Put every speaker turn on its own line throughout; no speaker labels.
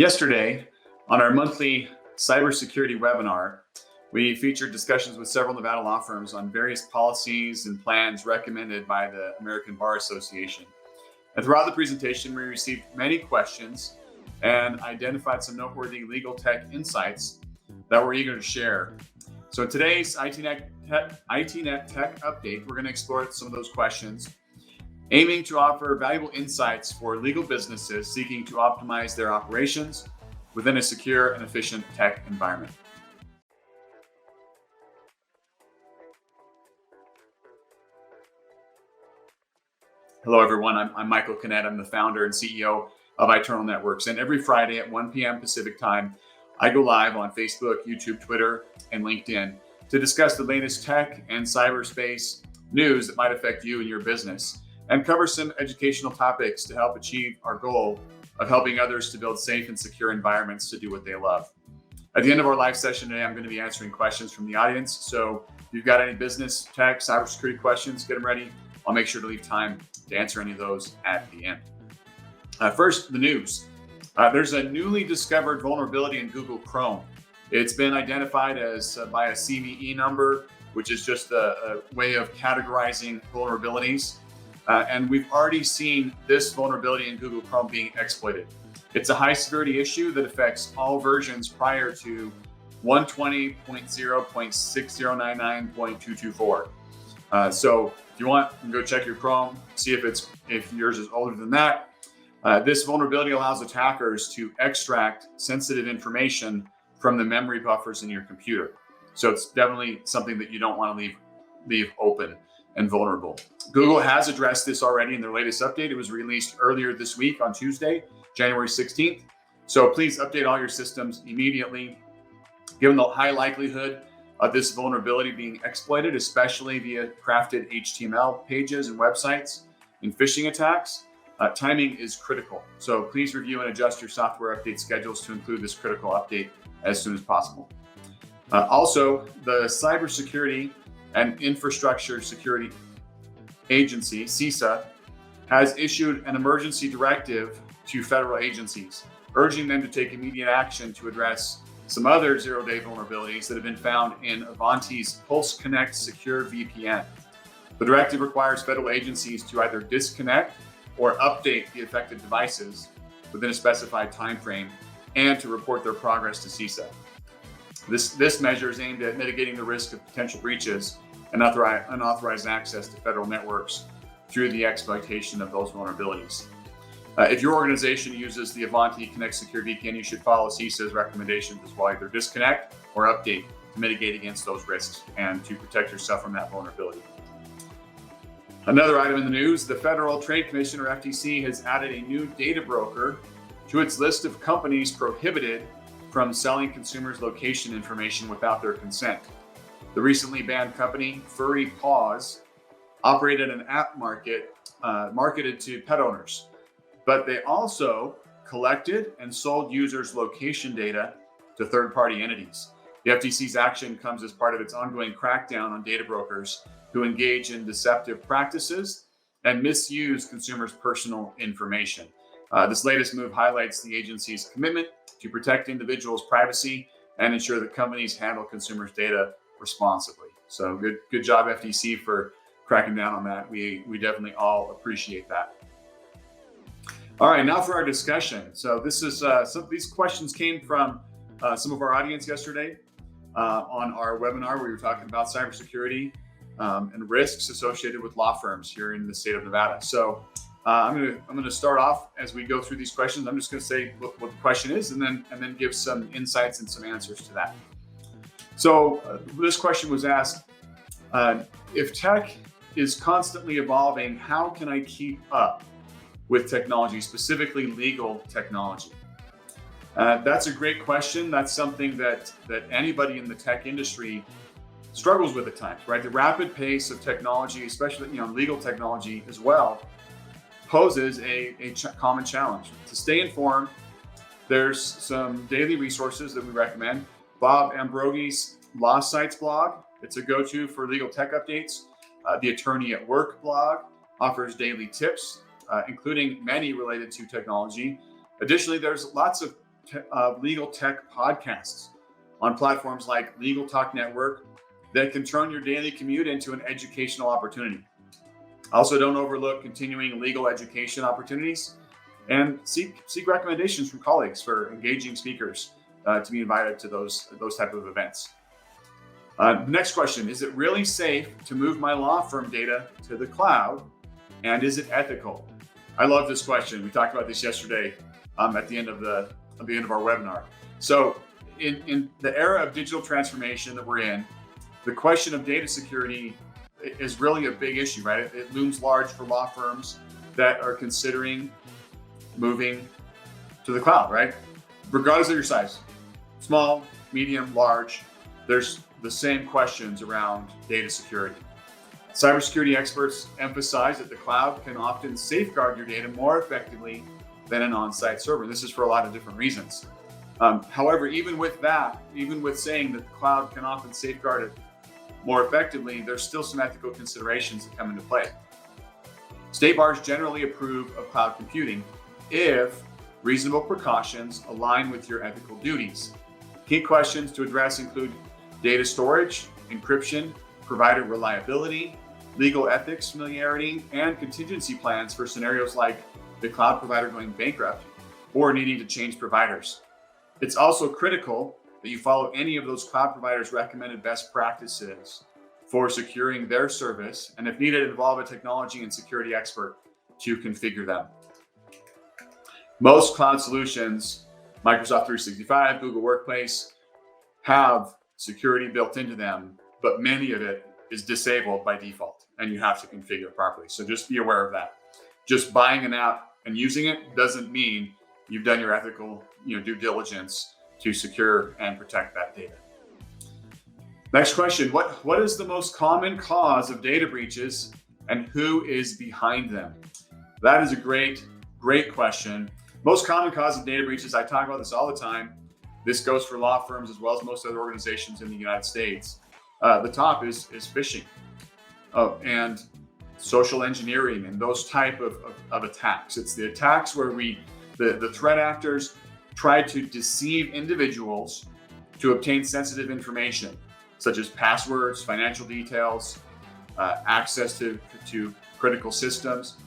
Yesterday, on our monthly cybersecurity webinar, we featured discussions with several Nevada law firms on various policies and plans recommended by the American Bar Association. And throughout the presentation, we received many questions and identified some noteworthy legal tech insights that we're eager to share. So in today's iTNet Tech Update, we're going to explore some of those questions, aiming to offer valuable insights for legal businesses seeking to optimize their operations within a secure and efficient tech environment. Hello, everyone. I'm Michael Kinnett. I'm the founder and CEO of iTernal Networks. And every Friday at 1 p.m. Pacific time, I go live on Facebook, YouTube, Twitter, and LinkedIn to discuss the latest tech and cyberspace news that might affect you and your business, and cover some educational topics to help achieve our goal of helping others to build safe and secure environments to do what they love. At the end of our live session today, I'm going to be answering questions from the audience. So if you've got any business, tech, cybersecurity questions, get them ready. I'll make sure to leave time to answer any of those at the end. First, the news. There's a newly discovered vulnerability in Google Chrome. It's been identified as by a CVE number, which is just a way of categorizing vulnerabilities. And we've already seen this vulnerability in Google Chrome being exploited. It's a high severity issue that affects all versions prior to 120.0.6099.224. So if you want, you can go check your Chrome, see if yours is older than that. This vulnerability allows attackers to extract sensitive information from the memory buffers in your computer. So it's definitely something that you don't want to leave open and vulnerable. Google has addressed this already in their latest update. It was released earlier this week on Tuesday, January 16th. So please update all your systems immediately. Given the high likelihood of this vulnerability being exploited, especially via crafted HTML pages and websites in phishing attacks, timing is critical. So please review and adjust your software update schedules to include this critical update as soon as possible. Also, the Cybersecurity and Infrastructure Security Agency, CISA, has issued an emergency directive to federal agencies, urging them to take immediate action to address some other zero-day vulnerabilities that have been found in Avanti's Pulse Connect Secure VPN. The directive requires federal agencies to either disconnect or update the affected devices within a specified time frame and to report their progress to CISA. This measure is aimed at mitigating the risk of potential breaches and unauthorized access to federal networks through the exploitation of those vulnerabilities. If your organization uses the Avanti Connect Secure VPN, you should follow CISA's recommendations as well, either disconnect or update to mitigate against those risks and to protect yourself from that vulnerability. Another item in the news, the Federal Trade Commission, or FTC, has added a new data broker to its list of companies prohibited from selling consumers' location information without their consent. The recently banned company, Furry Paws, operated an app marketed to pet owners, but they also collected and sold users' location data to third-party entities. The FTC's action comes as part of its ongoing crackdown on data brokers who engage in deceptive practices and misuse consumers' personal information. This latest move highlights the agency's commitment to protect individuals' privacy and ensure that companies handle consumers' data responsibly. So good job, FTC, for cracking down on that. We definitely all appreciate that. All right, now for our discussion. So this is some of these questions came from some of our audience yesterday on our webinar. We were talking about cybersecurity and risks associated with law firms here in the state of Nevada. So I'm going to start off as we go through these questions. I'm just going to say what the question is, and then give some insights and some answers to that. So this question was asked: if tech is constantly evolving, how can I keep up with technology, specifically legal technology? That's a great question. That's something that anybody in the tech industry struggles with at times, right? The rapid pace of technology, especially legal technology as well, poses a common challenge. To stay informed, there's some daily resources that we recommend. Bob Ambrogi's Law Sites blog, it's a go-to for legal tech updates. The Attorney at Work blog offers daily tips, including many related to technology. Additionally, there's lots of legal tech podcasts on platforms like Legal Talk Network that can turn your daily commute into an educational opportunity. Also, don't overlook continuing legal education opportunities and seek recommendations from colleagues for engaging speakers to be invited to those type of events. Next question, is it really safe to move my law firm data to the cloud, and is it ethical? I love this question. We talked about this yesterday at the end of our webinar. So in the era of digital transformation that we're in, the question of data security is really a big issue, right? It looms large for law firms that are considering moving to the cloud, right? Regardless of your size, small, medium, large, there's the same questions around data security. Cybersecurity experts emphasize that the cloud can often safeguard your data more effectively than an on-site server. This is for a lot of different reasons. However, even with saying that the cloud can often safeguard it more effectively, there's still some ethical considerations that come into play. State bars generally approve of cloud computing if reasonable precautions align with your ethical duties. Key questions to address include data storage, encryption, provider reliability, legal ethics familiarity, and contingency plans for scenarios like the cloud provider going bankrupt or needing to change providers. It's also critical that you follow any of those cloud providers' recommended best practices for securing their service, and if needed, involve a technology and security expert to configure them. Most cloud solutions, Microsoft 365, Google Workplace, have security built into them, but many of it is disabled by default, and you have to configure it properly. So just be aware of that. Just buying an app and using it doesn't mean you've done your ethical due diligence to secure and protect that data. Next question, what is the most common cause of data breaches and who is behind them? That is a great question. Most common cause of data breaches, I talk about this all the time. This goes for law firms as well as most other organizations in the United States. The top is phishing and social engineering and those type of attacks. It's the attacks where the threat actors try to deceive individuals to obtain sensitive information, such as passwords, financial details, access to critical systems.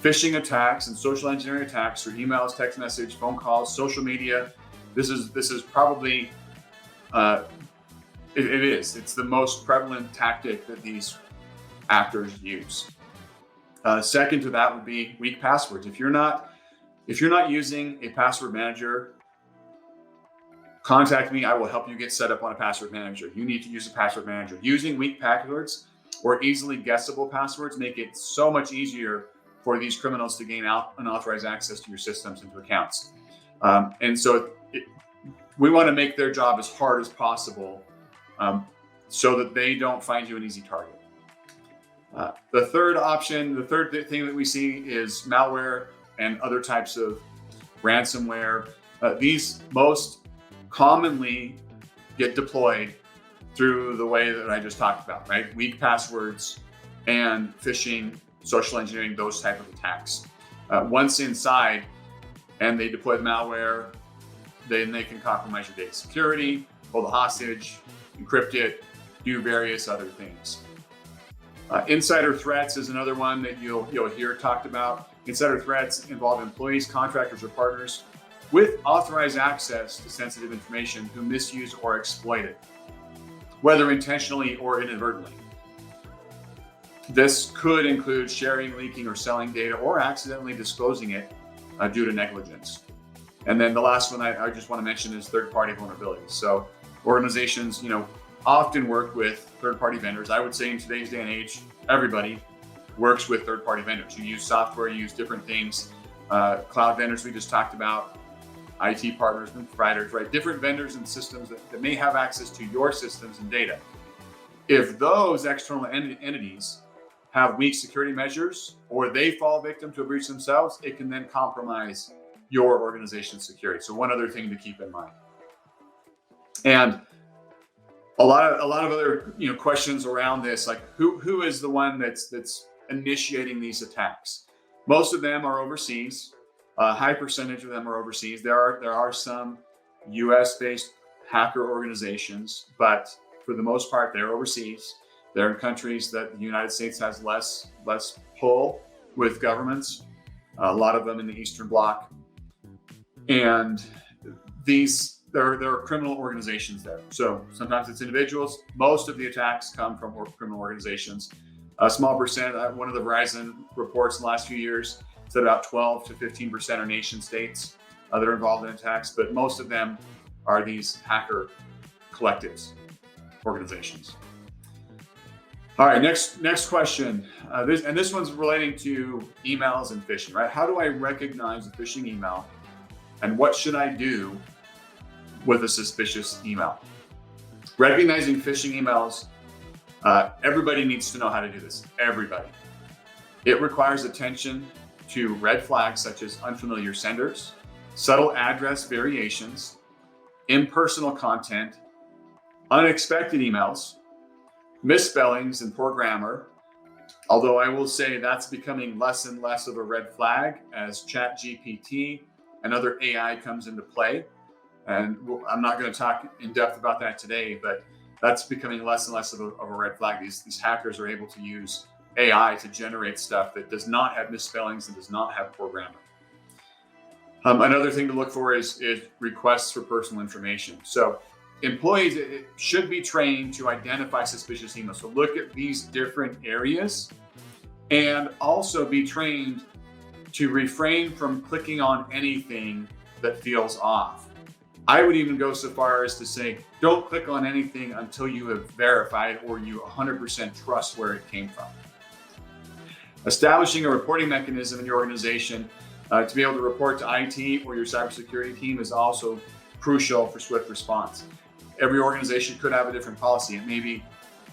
Phishing attacks and social engineering attacks through emails, text message, phone calls, social media. This is probably it's the most prevalent tactic that these actors use. Second to that would be weak passwords. If you're not using a password manager, contact me. I will help you get set up on a password manager. You need to use a password manager. Using weak passwords or easily guessable passwords make it so much easier for these criminals to gain unauthorized access to your systems and to accounts. And so we want to make their job as hard as possible so that they don't find you an easy target. The third thing that we see is malware and other types of ransomware. These most commonly get deployed through the way that I just talked about, right? Weak passwords and phishing, social engineering, those type of attacks. Once inside and they deploy the malware, then they can compromise your data security, hold a hostage, encrypt it, do various other things. Insider threats is another one that you'll hear talked about. Insider threats involve employees, contractors, or partners with authorized access to sensitive information who misuse or exploit it, whether intentionally or inadvertently. This could include sharing, leaking, or selling data or accidentally disclosing it due to negligence. And then the last one I just want to mention is third-party vulnerabilities. So organizations, often work with third-party vendors. I would say in today's day and age, everybody works with third-party vendors. You use software, you use different things. Cloud vendors we just talked about, IT partners and providers, right? Different vendors and systems that may have access to your systems and data. If those external entities have weak security measures or they fall victim to a breach themselves, it can then compromise your organization's security. So one other thing to keep in mind. And a lot of other questions around this, like who is the one that's initiating these attacks? Most of them are overseas. A high percentage of them are overseas. There are some U.S.-based hacker organizations, but for the most part, they're overseas. They're in countries that the United States has less pull with governments. A lot of them in the Eastern Bloc, and there are criminal organizations there. So sometimes it's individuals. Most of the attacks come from criminal organizations. A small percent. One of the Verizon reports in the last few years said about 12 to 15% are nation states that are involved in attacks, but most of them are these hacker collectives, organizations. All right, next question. This one's relating to emails and phishing, right? How do I recognize a phishing email, and what should I do with a suspicious email? Recognizing phishing emails, everybody needs to know how to do this. Everybody. It requires attention to red flags such as unfamiliar senders, subtle address variations, impersonal content, unexpected emails, misspellings and poor grammar. Although I will say that's becoming less and less of a red flag as ChatGPT and other AI comes into play. And I'm not going to talk in depth about that today, but that's becoming less and less of a red flag. These hackers are able to use AI to generate stuff that does not have misspellings and does not have poor grammar. Another thing to look for is requests for personal information. So employees should be trained to identify suspicious emails. So look at these different areas, and also be trained to refrain from clicking on anything that feels off. I would even go so far as to say, don't click on anything until you have verified or you 100% trust where it came from. Establishing a reporting mechanism in your organization to be able to report to IT or your cybersecurity team is also crucial for swift response. Every organization could have a different policy. It may be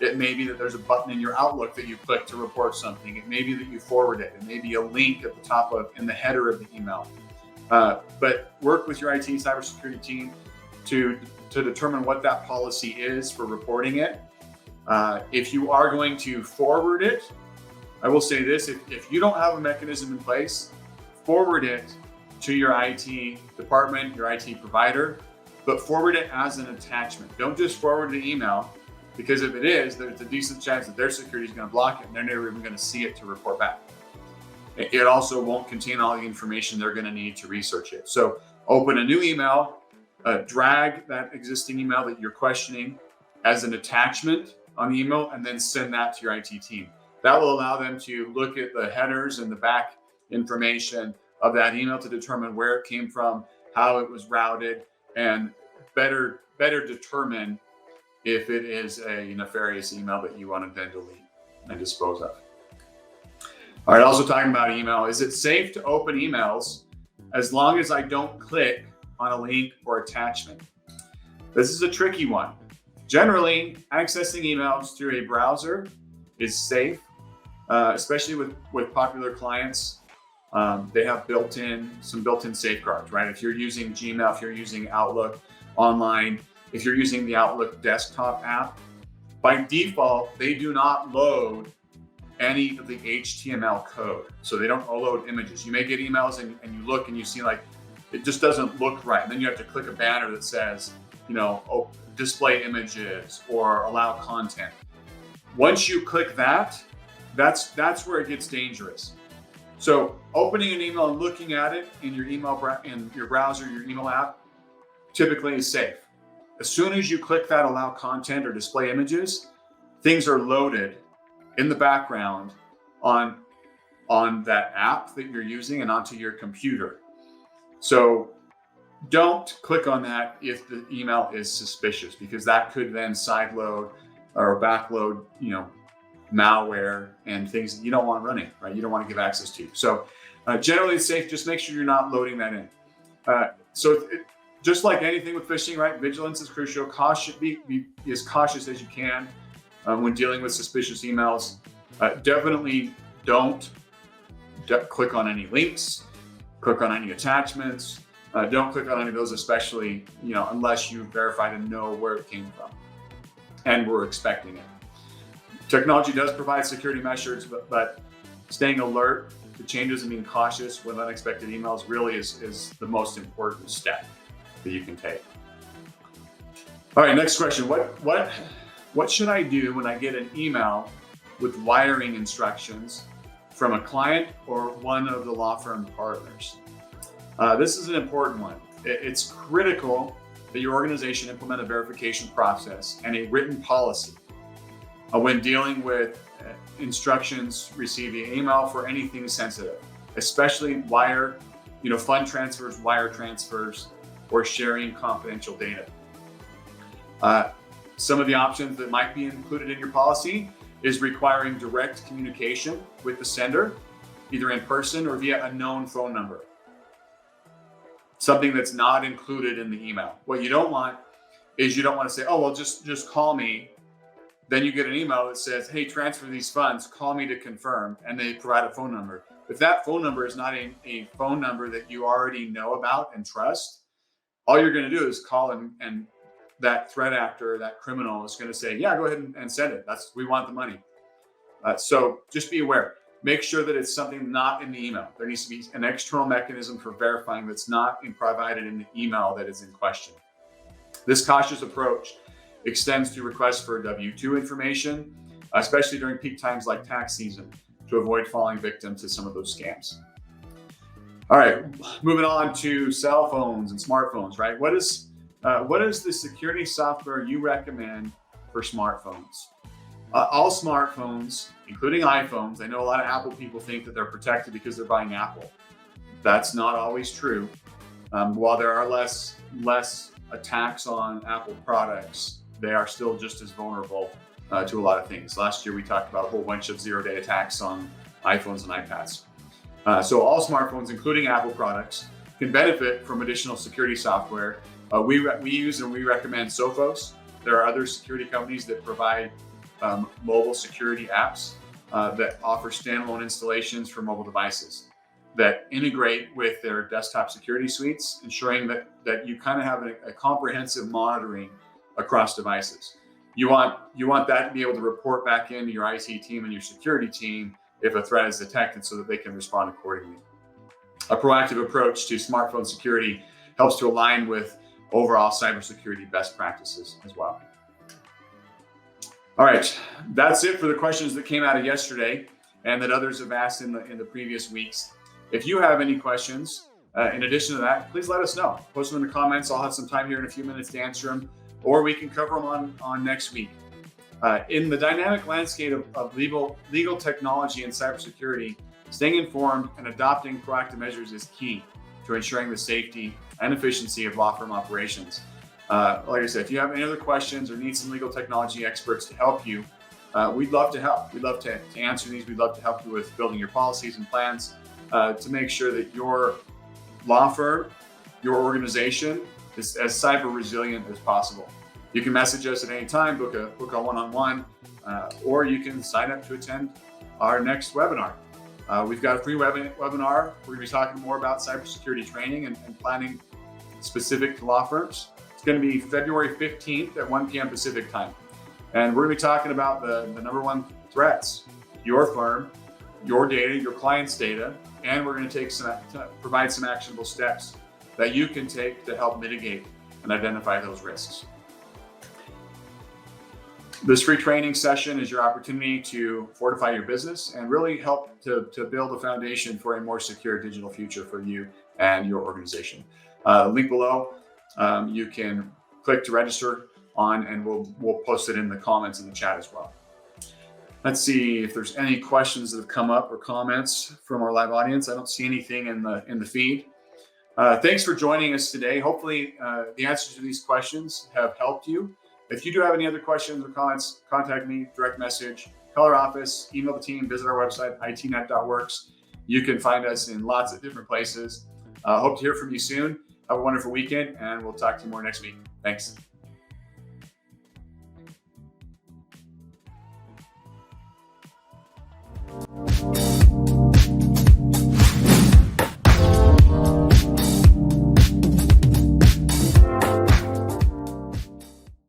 that there's a button in your Outlook that you click to report something. It may be that you forward it. It may be a link at the top in the header of the email. But work with your IT cybersecurity team to determine what that policy is for reporting it. If you are going to forward it, I will say this, if you don't have a mechanism in place, forward it to your IT department, your IT provider, but forward it as an attachment. Don't just forward the email, because if it is, there's a decent chance that their security is going to block it and they're never even going to see it to report back. It also won't contain all the information they're going to need to research it. So open a new email, drag that existing email that you're questioning as an attachment on the email, and then send that to your IT team. That will allow them to look at the headers and the back information of that email to determine where it came from, how it was routed, and better determine if it is a nefarious email that you want to then delete and dispose of. All right, also talking about email, is it safe to open emails as long as I don't click on a link or attachment? This is a tricky one. Generally, accessing emails through a browser is safe, especially with popular clients. They have some built-in safeguards, right? If you're using Gmail, if you're using Outlook online, if you're using the Outlook desktop app, by default, they do not load any of the HTML code. So they don't load images. You may get emails and you look and you see like, it just doesn't look right. And then you have to click a banner that says, display images or allow content. Once you click that's where it gets dangerous. So opening an email and looking at it in your in your browser, your email app, typically is safe. As soon as you click that allow content or display images, things are loaded in the background on that app that you're using and onto your computer. So don't click on that if the email is suspicious, because that could then sideload or backload, malware and things that you don't want running, right? You don't want to give access to. So generally it's safe. Just make sure you're not loading that in. Just like anything with phishing, right? Vigilance is crucial. Be as cautious as you can when dealing with suspicious emails. Definitely don't click on any links, click on any attachments. Don't click on any of those, especially, unless you verified and know where it came from and we're expecting it. Technology does provide security measures, but staying alert the changes and being cautious with unexpected emails really is the most important step that you can take. All right, next question. What should I do when I get an email with wiring instructions from a client or one of the law firm partners? This is an important one. It's critical that your organization implement a verification process and a written policy when dealing with instructions received via email for anything sensitive, especially fund transfers, wire transfers, or sharing confidential data. Some of the options that might be included in your policy is requiring direct communication with the sender, either in person or via a known phone number. Something that's not included in the email. What you don't want is you don't want to say, oh, well, just call me. Then you get an email that says, hey, transfer these funds, call me to confirm, and they provide a phone number. If that phone number is not a phone number that you already know about and trust, all you're going to do is call and that threat actor, that criminal is going to say, yeah, go ahead and send it. We want the money. So just be aware. Make sure that it's something not in the email. There needs to be an external mechanism for verifying that's not provided in the email that is in question. This cautious approach extends to requests for W-2 information, especially during peak times like tax season, to avoid falling victim to some of those scams. All right, moving on to cell phones and smartphones, right? What is the security software you recommend for smartphones? All smartphones, including iPhones, I know a lot of Apple people think that they're protected because they're buying Apple. That's not always true. While there are less attacks on Apple products, they are still just as vulnerable to a lot of things. Last year, we talked about a whole bunch of zero-day attacks on iPhones and iPads. So all smartphones, including Apple products, can benefit from additional security software. We use and we recommend Sophos. There are other security companies that provide mobile security apps that offer standalone installations for mobile devices that integrate with their desktop security suites, ensuring that you kind of have a comprehensive monitoring across devices. You want that to be able to report back into your IT team and your security team if a threat is detected so that they can respond accordingly. A proactive approach to smartphone security helps to align with overall cybersecurity best practices as well. All right, that's it for the questions that came out of yesterday and that others have asked in the previous weeks. If you have any questions, in addition to that, please let us know. Post them in the comments. I'll have some time here in a few minutes to answer them, or we can cover them on next week. In the dynamic landscape of legal technology and cybersecurity, staying informed and adopting proactive measures is key to ensuring the safety and efficiency of law firm operations. Like I said, if you have any other questions or need some legal technology experts to help you, we'd love to help. We'd love to answer these. We'd love to help you with building your policies and plans to make sure that your law firm, your organization is as cyber resilient as possible. You can message us at any time, book a one-on-one, or you can sign up to attend our next webinar. We've got a free webinar. We're going to be talking more about cybersecurity training and planning specific to law firms. It's going to be February 15th at 1 p.m. Pacific time. And we're going to be talking about the number one threats, your firm, your data, your client's data, and we're going to provide some actionable steps that you can take to help mitigate and identify those risks. This free training session is your opportunity to fortify your business and really help to build a foundation for a more secure digital future for you and your organization. Link below, you can click to register on, and we'll post it in the comments in the chat as well. Let's see if there's any questions that have come up or comments from our live audience. I don't see anything in the feed. Thanks for joining us today. Hopefully the answers to these questions have helped you. If you do have any other questions or comments, contact me, direct message, call our office, email the team, visit our website, iTNet.works. You can find us in lots of different places. Hope to hear from you soon. Have a wonderful weekend, and we'll talk to you more next week. Thanks.